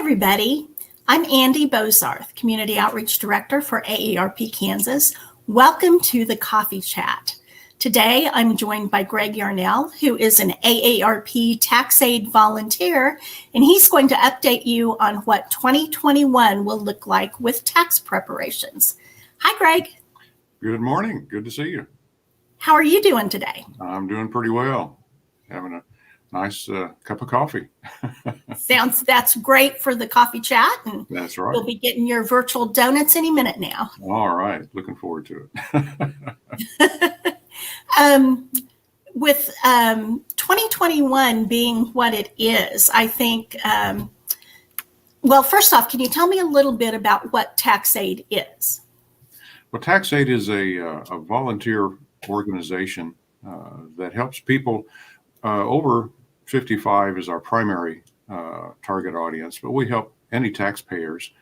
everybody. I'm Andy Bozarth, Community Outreach Director for AARP Kansas. Welcome to the Coffee Chat. Today, I'm joined by Greg Yarnell, who is an AARP Tax Aide volunteer, and he's going to update you on what 2021 will look like with tax preparations. Hi, Greg. Good morning. Good to see you. How are you doing today? I'm doing pretty well. Having a nice cup of coffee. That's great for the coffee chat. And that's right. You'll be getting your virtual donuts any minute now. All right. Looking forward to it. With 2021 being what it is, I think, well, first off, can you tell me a little bit about what Tax Aide is? Well, Tax Aide is a volunteer organization that helps people over 55 is our primary target audience, but we help any taxpayers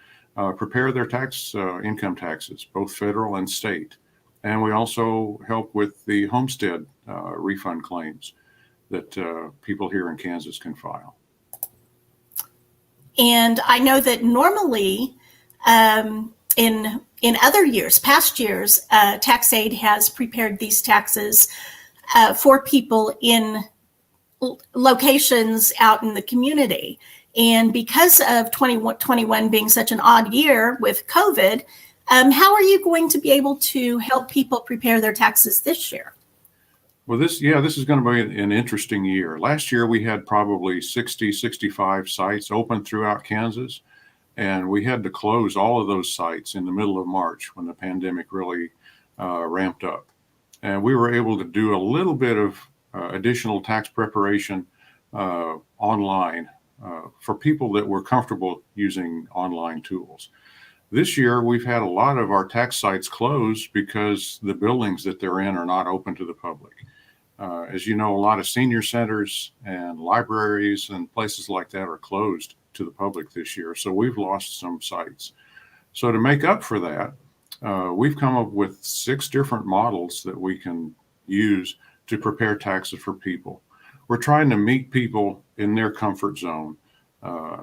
prepare their income taxes, both federal and state. And we also help with the homestead refund claims that people here in Kansas can file. And I know that normally in other years, past years, Tax Aide has prepared these taxes for people in locations out in the community. And because of 2021 being such an odd year with COVID, how are you going to be able to help people prepare their taxes this year? Well, this is going to be an interesting year. Last year, we had probably 60, 65 sites open throughout Kansas, and we had to close all of those sites in the middle of March when the pandemic really ramped up. And we were able to do a little bit of additional tax preparation online for people that were comfortable using online tools. This year, we've had a lot of our tax sites closed because the buildings that they're in are not open to the public. As you know, a lot of senior centers and libraries and places like that are closed to the public this year. So we've lost some sites. So to make up for that, we've come up with 6 different models that we can use to prepare taxes for people. We're trying to meet people in their comfort zone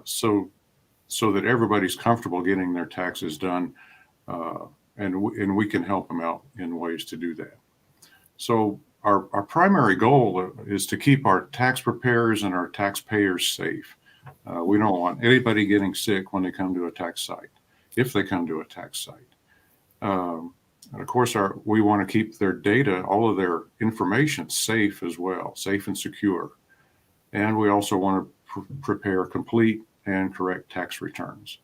so that everybody's comfortable getting their taxes done, and we can help them out in ways to do that. So our primary goal is to keep our tax preparers and our taxpayers safe. We don't want anybody getting sick when they come to a tax site, if they come to a tax site. And of course, we want to keep their data, all of their information safe as well, safe and secure. And we also want to prepare complete and correct tax returns.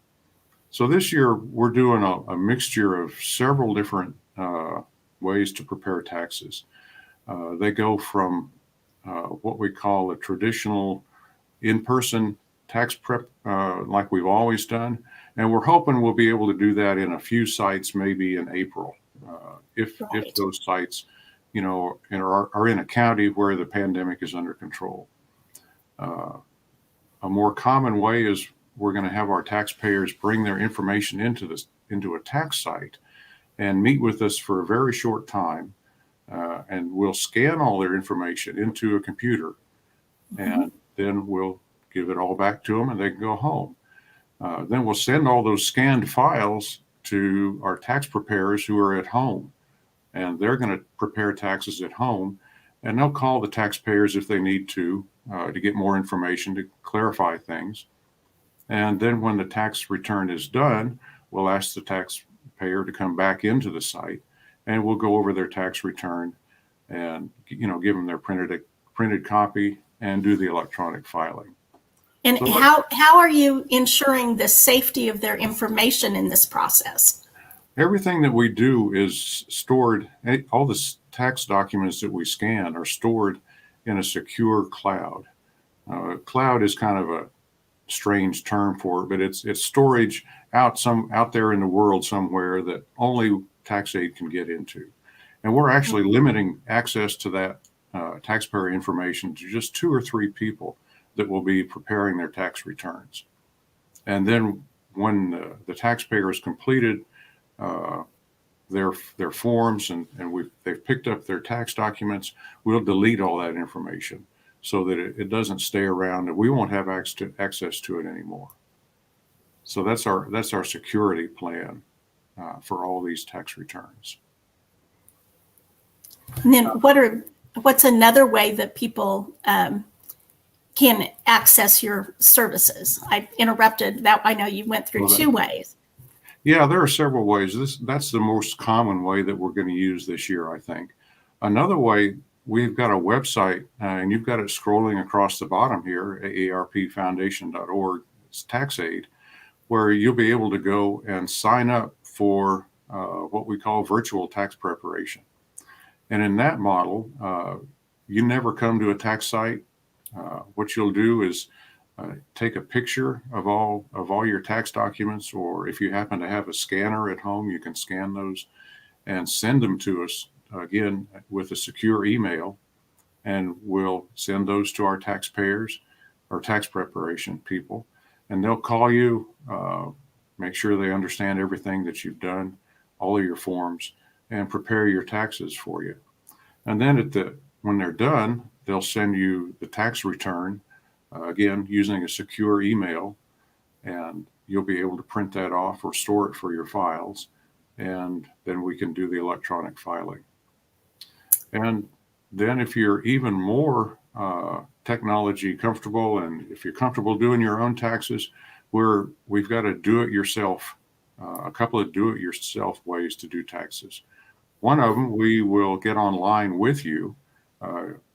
So this year, we're doing a mixture of several different ways to prepare taxes. They go from what we call a traditional in-person tax prep like we've always done. And we're hoping we'll be able to do that in a few sites, maybe in April, if those sites, are in a county where the pandemic is under control. A more common way is we're going to have our taxpayers bring their information into a tax site and meet with us for a very short time, and we'll scan all their information into a computer, and then we'll give it all back to them, and they can go home. Then we'll send all those scanned files to our tax preparers who are at home, and they're going to prepare taxes at home, and they'll call the taxpayers if they need to get more information to clarify things. And then when the tax return is done, we'll ask the taxpayer to come back into the site, and we'll go over their tax return and give them their printed copy and do the electronic filing. And so how are you ensuring the safety of their information in this process? Everything that we do is stored. All the tax documents that we scan are stored in a secure cloud. Cloud is kind of a strange term for it, but it's storage out there in the world somewhere that only Tax Aide can get into. And we're actually limiting access to that taxpayer information to just 2 or 3 people that will be preparing their tax returns. And then when the taxpayer has completed their forms and they've picked up their tax documents, we'll delete all that information so that it doesn't stay around and we won't have access to it anymore. So that's our security plan for all these tax returns. And then what's another way that people can access your services? I interrupted that. I know you went through two ways. Yeah, there are several ways. That's the most common way that we're going to use this year, I think. Another way, we've got a website, and you've got it scrolling across the bottom here, aarpfoundation.org. It's Tax Aide, where you'll be able to go and sign up for what we call virtual tax preparation. And in that model, you never come to a tax site. What you'll do is take a picture of all your tax documents, or if you happen to have a scanner at home, you can scan those and send them to us, again, with a secure email, and we'll send those to our taxpayers or tax preparation people, and they'll call you, make sure they understand everything that you've done, all of your forms, and prepare your taxes for you. And then when they're done, they'll send you the tax return, again, using a secure email, and you'll be able to print that off or store it for your files, and then we can do the electronic filing. And then if you're even more technology comfortable, and if you're comfortable doing your own taxes, we've got a couple of do-it-yourself ways to do taxes. One of them, we will get online with you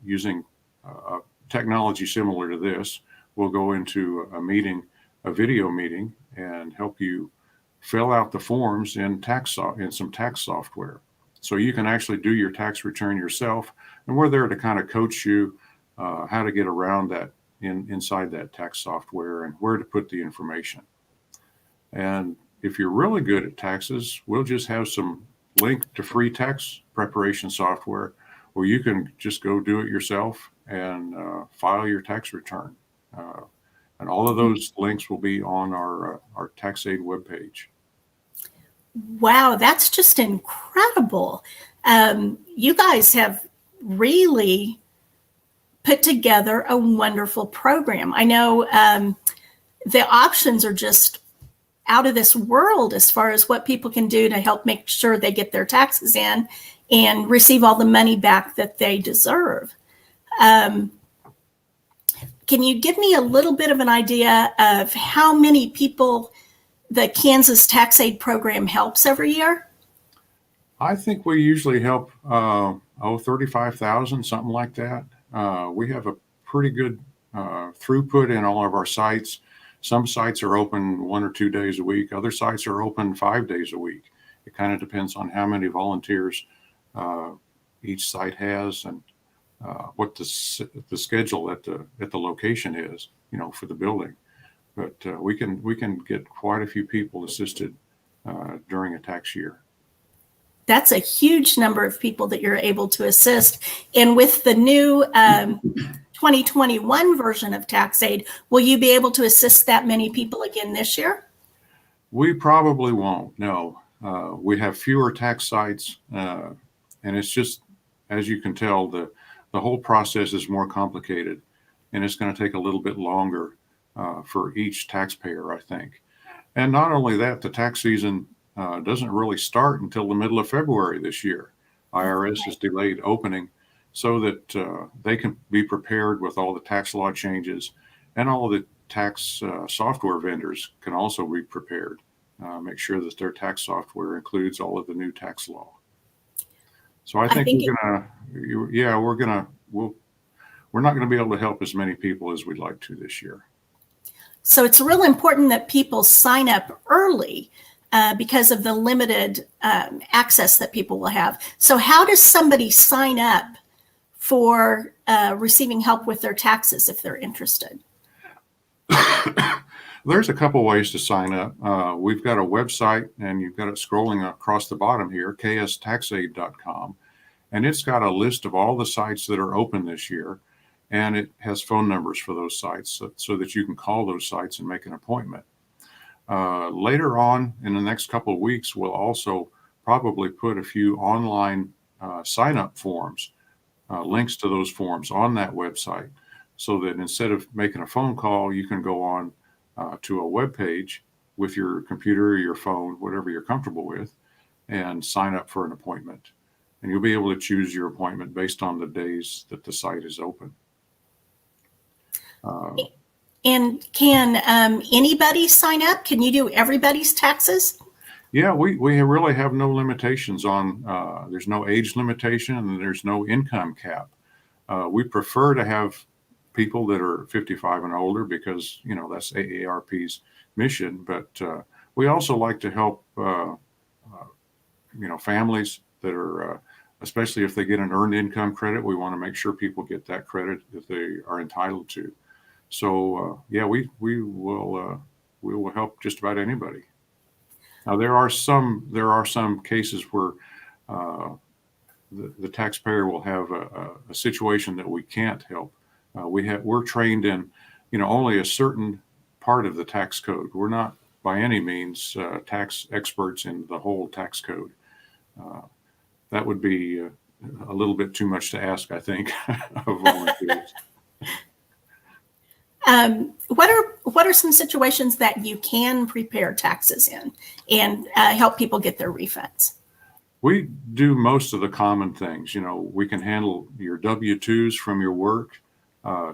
using technology similar to this. We'll go into a video meeting, and help you fill out the forms in some tax software. So you can actually do your tax return yourself, and we're there to kind of coach you how to get around that inside that tax software and where to put the information. And if you're really good at taxes, we'll just have some link to free tax preparation software where you can just go do it yourself and file your tax return. And all of those links will be on our Tax Aide webpage. Wow, that's just incredible. You guys have really put together a wonderful program. I know the options are just out of this world as far as what people can do to help make sure they get their taxes in and receive all the money back that they deserve. Can you give me a little bit of an idea of how many people the Kansas Tax Aide program helps every year? I think we usually help 35,000, something like that. We have a pretty good throughput in all of our sites. Some sites are open 1 or 2 days a week. Other sites are open 5 days a week. It kind of depends on how many volunteers each site has, and what the schedule at the location is, for the building. But we can get quite a few people assisted during a tax year. That's a huge number of people that you're able to assist. And with the new 2021 version of Tax Aide, will you be able to assist that many people again this year? We probably won't, no. We have fewer tax sites, and it's just, as you can tell, the whole process is more complicated, and it's going to take a little bit longer for each taxpayer, I think. And not only that, the tax season doesn't really start until the middle of February this year. IRS has delayed opening so that they can be prepared with all the tax law changes, and all of the tax software vendors can also be prepared, make sure that their tax software includes all of the new tax law. So I think we're not going to be able to help as many people as we'd like to this year. So it's real important that people sign up early because of the limited access that people will have. So how does somebody sign up for receiving help with their taxes if they're interested? There's a couple ways to sign up. We've got a website, and you've got it scrolling across the bottom here, kstaxaide.com. And it's got a list of all the sites that are open this year. And it has phone numbers for those sites so that you can call those sites and make an appointment. Later on in the next couple of weeks, we'll also probably put a few online sign-up forms, links to those forms on that website, so that instead of making a phone call, you can go on to a web page with your computer or your phone, whatever you're comfortable with, and sign up for an appointment. And you'll be able to choose your appointment based on the days that the site is open. And can anybody sign up? Can you do everybody's taxes? Yeah, we really have no limitations on, there's no age limitation and there's no income cap. We prefer to have people that are 55 and older because, that's AARP's mission. But we also like to help, families that are, especially if they get an earned income credit, we want to make sure people get that credit that they are entitled to. So, we will help just about anybody. Now, there are some cases where the taxpayer will have a situation that we can't help. We're trained in, only a certain part of the tax code. We're not by any means tax experts in the whole tax code. That would be a little bit too much to ask, I think, of volunteers. What are some situations that you can prepare taxes in and help people get their refunds? We do most of the common things. We can handle your W-2s from your work,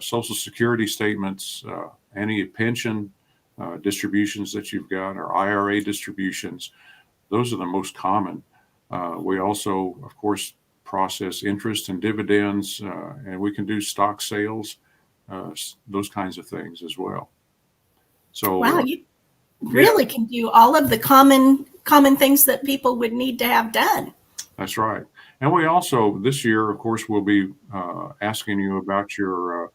Social Security statements, any pension distributions that you've got, or IRA distributions. Those are the most common. We also, of course, process interest and dividends, and we can do stock sales, those kinds of things as well. So, wow, you really can do all of the common things that people would need to have done. That's right. And we also, this year, of course, we'll be asking you about your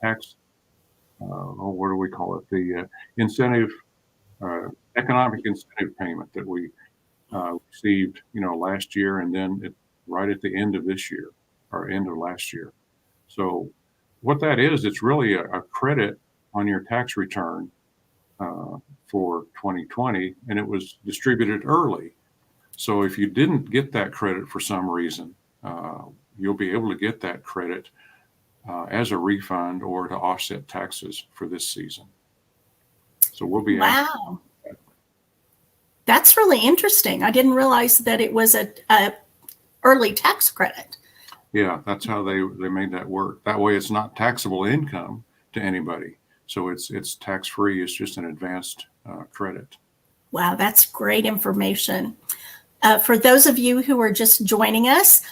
tax, what do we call it? The incentive, economic incentive payment that we received, last year, and then right at the end of this year, or end of last year. So what that is, it's really a credit on your tax return for 2020, and it was distributed early. So if you didn't get that credit for some reason, you'll be able to get that credit as a refund or to offset taxes for this season. So we'll be wow. That's really interesting. I didn't realize that it was a early tax credit. Yeah, that's how they made that work. That way it's not taxable income to anybody. So it's tax-free. It's just an advanced credit. Wow, that's great information. For those of you who are just joining us,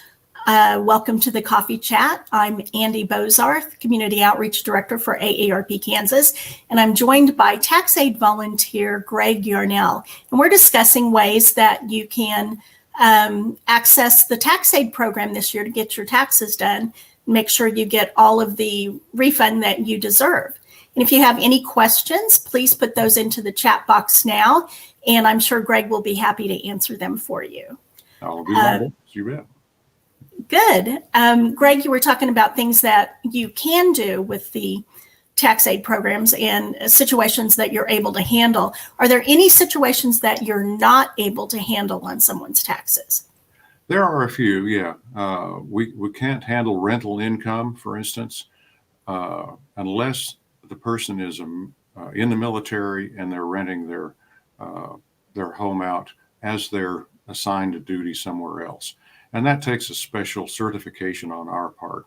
welcome to the Coffee Chat. I'm Andy Bozarth, Community Outreach Director for AARP Kansas, and I'm joined by Tax Aide volunteer Greg Yarnell. And we're discussing ways that you can access the Tax Aide program this year to get your taxes done, make sure you get all of the refund that you deserve. And if you have any questions, please put those into the chat box now, and I'm sure Greg will be happy to answer them for you. I'll be ready. You bet. Good. Greg, you were talking about things that you can do with the tax aid programs and situations that you're able to handle. Are there any situations that you're not able to handle on someone's taxes? There are a few, yeah. We can't handle rental income, for instance, unless the person is in the military and they're renting their home out as they're assigned to duty somewhere else. And that takes a special certification on our part.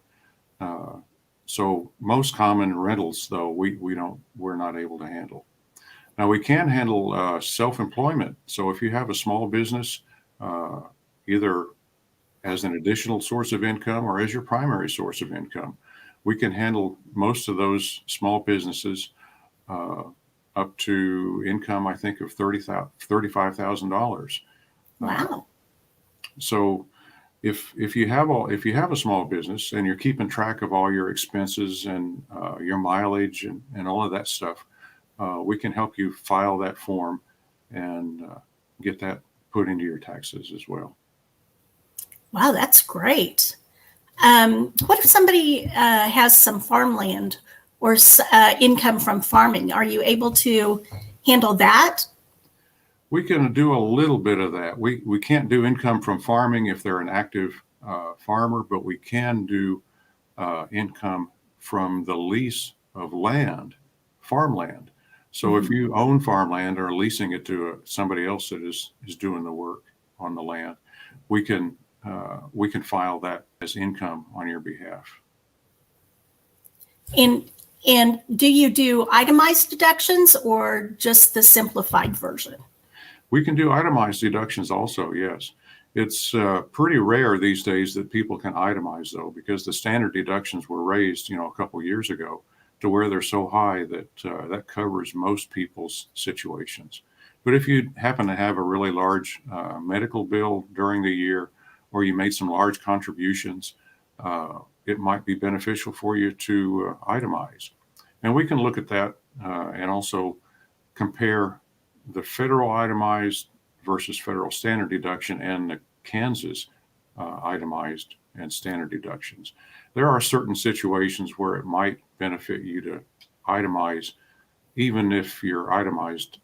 So most common rentals, though, we're not able to handle. Now we can handle self-employment. So if you have a small business, either as an additional source of income or as your primary source of income, we can handle most of those small businesses up to income, I think, of $35,000. Wow. So if you have a small business and you're keeping track of all your expenses and your mileage and all of that stuff, we can help you file that form and get that put into your taxes as well. Wow, that's great. What if somebody has some farmland or income from farming? Are you able to handle that? We can do a little bit of that. We can't do income from farming if they're an active farmer, but we can do income from the lease of land farmland. So if you own farmland or leasing it to somebody else that is doing the work on the land, we can file that as income on your behalf. And do you do itemized deductions or just the simplified version? We can do itemized deductions also, yes. It's pretty rare these days that people can itemize, though, because the standard deductions were raised, a couple years ago to where they're so high that that covers most people's situations. But if you happen to have a really large medical bill during the year, or you made some large contributions, it might be beneficial for you to itemize. And we can look at that and also compare the federal itemized versus federal standard deduction and the Kansas itemized and standard deductions. There are certain situations where it might benefit you to itemize, even if your itemized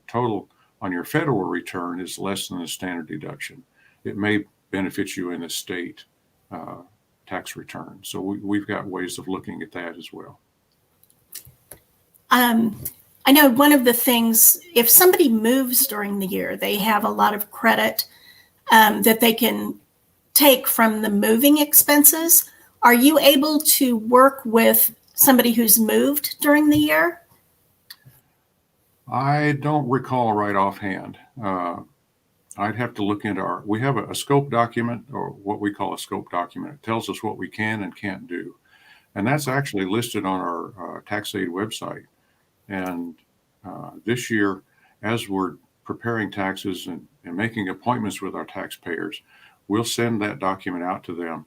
total on your federal return is less than the standard deduction. It may benefit you in the state tax return. So we've got ways of looking at that as well. I know one of the things, if somebody moves during the year, they have a lot of credit that they can take from the moving expenses. Are you able to work with somebody who's moved during the year? I don't recall right offhand. I'd have to look into we have a scope document, or what we call a scope document. It tells us what we can and can't do. And that's actually listed on our Tax Aide website. And this year, as we're preparing taxes and making appointments with our taxpayers, we'll send that document out to them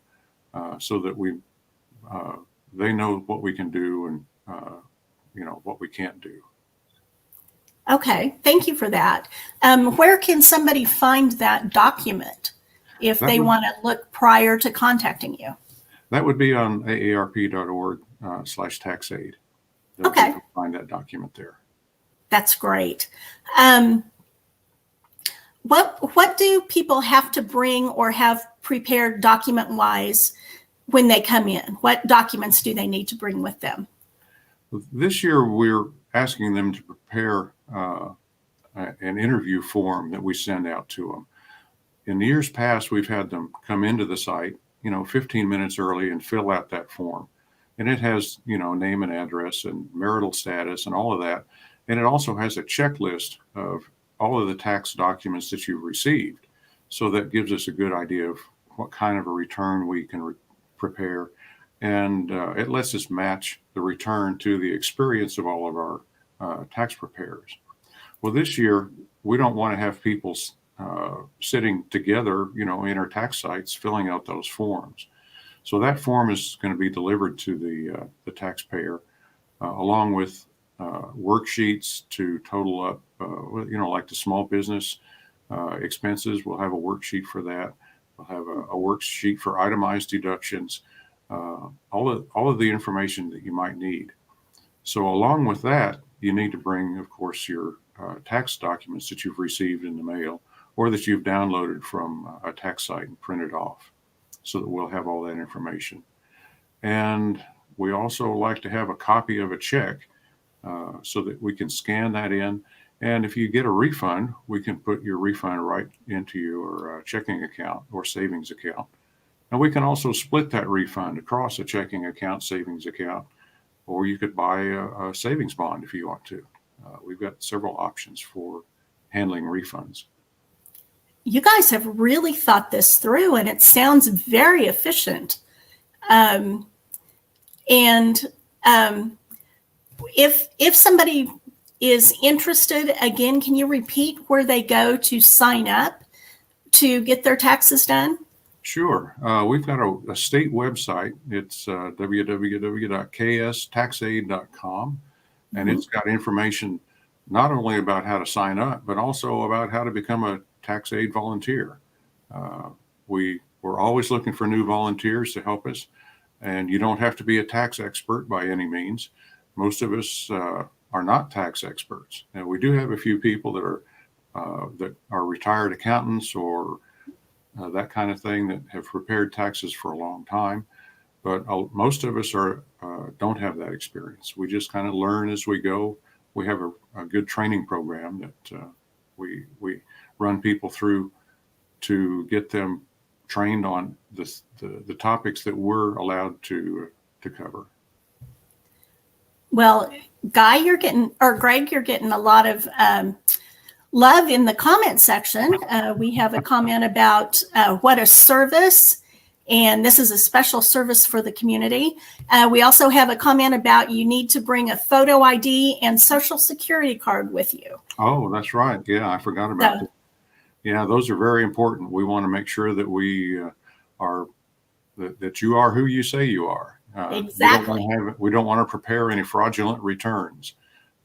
so that they know what we can do and what we can't do. Okay, thank you for that. Where can somebody find that document if they want to look prior to contacting you? That would be on aarp.org/tax aide. Okay. You can find that document there. That's great. What do people have to bring or have prepared document-wise when they come in? What documents do they need to bring with them? This year, we're asking them to prepare an interview form that we send out to them. In the years past, we've had them come into the site, 15 minutes early and fill out that form. And it has, name and address and marital status and all of that. And it also has a checklist of all of the tax documents that you've received. So that gives us a good idea of what kind of a return we can prepare. And it lets us match the return to the experience of all of our tax preparers. Well, this year, we don't want to have people sitting together, in our tax sites filling out those forms. So that form is going to be delivered to the taxpayer along with worksheets to total up, like the small business expenses. We'll have a worksheet for that. We'll have a worksheet for itemized deductions, all of the information that you might need. So along with that, you need to bring, of course, your tax documents that you've received in the mail or that you've downloaded from a tax site and printed off, so that we'll have all that information. And we also like to have a copy of a check so that we can scan that in. And if you get a refund, we can put your refund right into your checking account or savings account. And we can also split that refund across a checking account, savings account, or you could buy a savings bond if you want to. We've got several options for handling refunds. You guys have really thought this through, and it sounds very efficient. If somebody is interested, again, can you repeat where they go to sign up to get their taxes done? Sure. We've got a state website. It's www.kstaxaide.com, and it's got information not only about how to sign up, but also about how to become a tax aide volunteer. We're always looking for new volunteers to help us, and you don't have to be a tax expert by any means. Most of us are not tax experts, and we do have a few people that are retired accountants or that kind of thing that have prepared taxes for a long time. but most of us don't have that experience. We just kind of learn as we go. We have a good training program that we run people through to get them trained on the topics that we're allowed to cover. Well, Greg, you're getting a lot of love in the comment section. We have a comment about what a service, and this is a special service for the community. We also have a comment about you need to bring a photo ID and social security card with you. Oh, that's right. Yeah, I forgot about that. Yeah, those are very important. We want to make sure that we that you are who you say you are. Exactly. We don't want to prepare any fraudulent returns.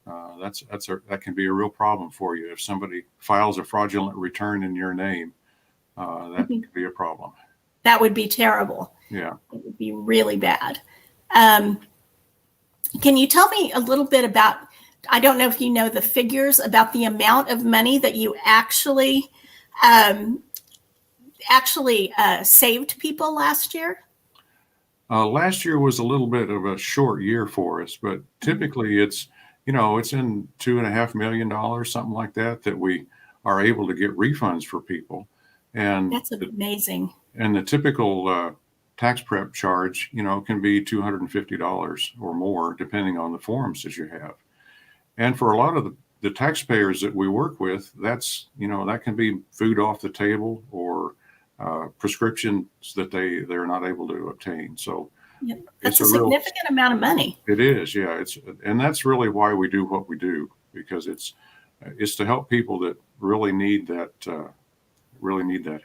That can be a real problem for you if somebody files a fraudulent return in your name. That could be a problem. That would be terrible. Yeah, it would be really bad. Can you tell me a little bit about? I don't know if you know the figures about the amount of money that you actually saved people last year? Last year was a little bit of a short year for us, but typically it's in $2.5 million, something like that we are able to get refunds for people. And that's amazing. And the typical tax prep charge, can be $250 or more, depending on the forms that you have. And for a lot of the taxpayers that we work with, that's, that can be food off the table or prescriptions that they're not able to obtain. So yeah, that's a significant amount of money. It is, yeah. And that's really why we do what we do, because it's to help people that really need that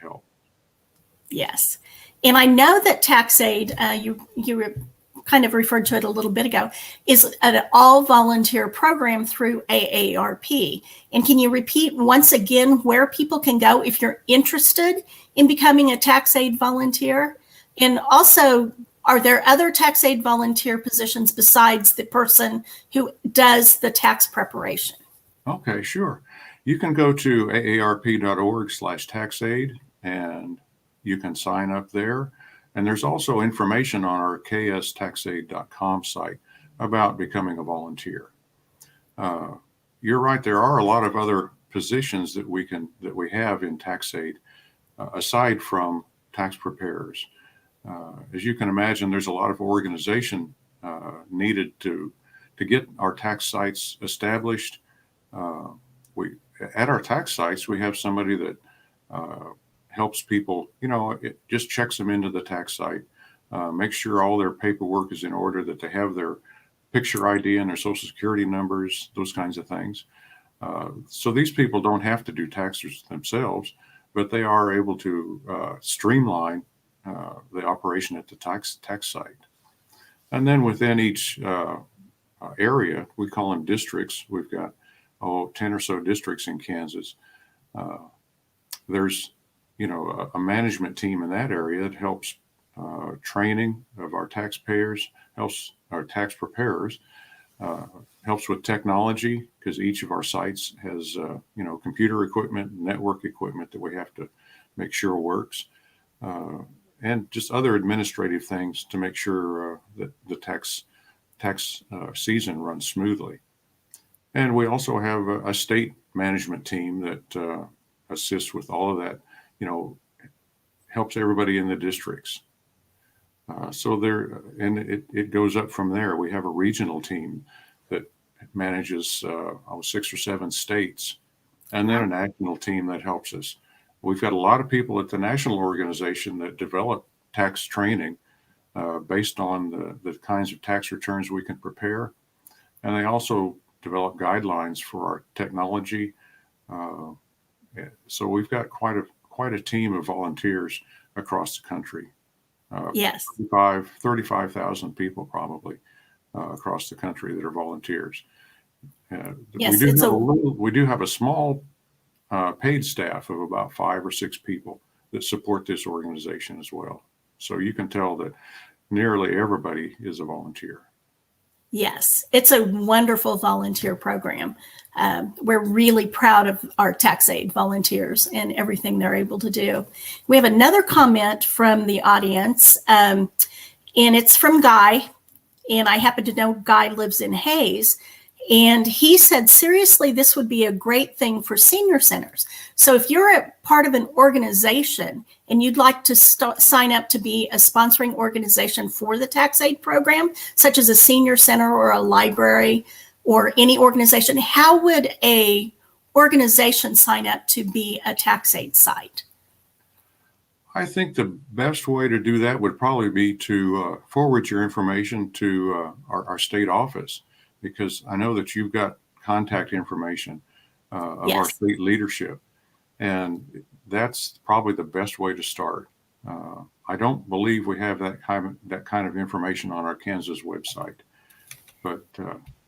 help. Yes, and I know that Tax Aide, you kind of referred to it a little bit ago, is an all-volunteer program through AARP. And can you repeat once again where people can go if you're interested in becoming a Tax Aide volunteer? And also, are there other Tax Aide volunteer positions besides the person who does the tax preparation? Okay, sure. You can go to aarp.org/taxaide and you can sign up there. And there's also information on our kstaxaide.com site about becoming a volunteer. You're right. There are a lot of other positions that we have in Tax Aide aside from tax preparers. As you can imagine, there's a lot of organization needed to get our tax sites established. At our tax sites, we have somebody that helps people, it just checks them into the tax site, make sure all their paperwork is in order, that they have their picture ID and their social security numbers, those kinds of things. So these people don't have to do taxes themselves, but they are able to streamline the operation at the tax site. And then within each area, we call them districts. We've got 10 or so districts in Kansas. There's a management team in that area that helps training of our taxpayers, helps our tax preparers, helps with technology, because each of our sites has computer equipment, network equipment that we have to make sure works, and just other administrative things to make sure that the tax season runs smoothly. And we also have a state management team that assists with all of that, helps everybody in the districts. So it goes up from there. We have a regional team that manages 6 or 7 states, and then a national team that helps us. We've got a lot of people at the national organization that develop tax training based on the kinds of tax returns we can prepare. And they also develop guidelines for our technology. So we've got quite a team of volunteers across the country. Yes. 35,000 people probably across the country that are volunteers. Yes, we do have a small paid staff of about 5 or 6 people that support this organization as well. So you can tell that nearly everybody is a volunteer. Yes, it's a wonderful volunteer program. We're really proud of our Tax Aide volunteers and everything they're able to do. We have another comment from the audience, and and it's from Guy. And I happen to know Guy lives in Hayes. And he said, seriously, this would be a great thing for senior centers. So if you're a part of an organization and you'd like to sign up to be a sponsoring organization for the tax aid program, such as a senior center or a library or any organization, how would a organization sign up to be a tax aid site? I think the best way to do that would probably be to forward your information to our state office, because I know that you've got contact information of our state leadership, and that's probably the best way to start. I don't believe we have that kind of information on our Kansas website, but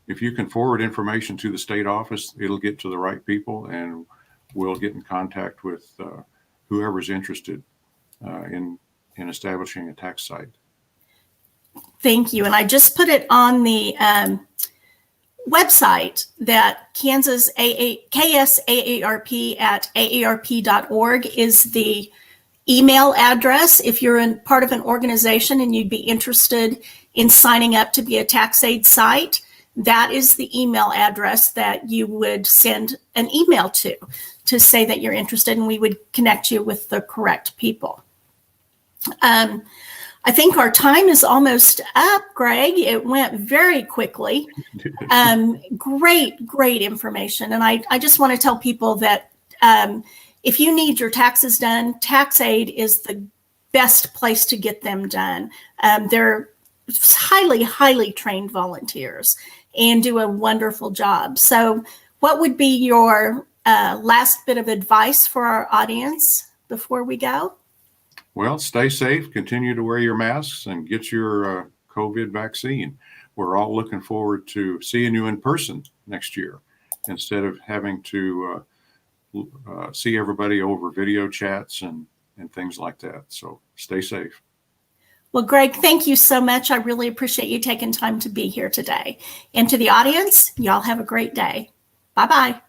if you can forward information to the state office, it'll get to the right people, and we'll get in contact with whoever's interested in establishing a tax site. Thank you. And I just put it on the website that KSAARP@aarp.org is the email address. If you're part of an organization and you'd be interested in signing up to be a tax aid site, that is the email address that you would send an email to say that you're interested, and we would connect you with the correct people. I think our time is almost up, Greg. It went very quickly. Great information. And I just want to tell people that if you need your taxes done, Tax Aide is the best place to get them done. They're highly trained volunteers and do a wonderful job. So what would be your last bit of advice for our audience before we go? Well, stay safe, continue to wear your masks, and get your COVID vaccine. We're all looking forward to seeing you in person next year instead of having to see everybody over video chats and things like that. So stay safe. Well, Greg, thank you so much. I really appreciate you taking time to be here today. And to the audience, y'all have a great day. Bye-bye.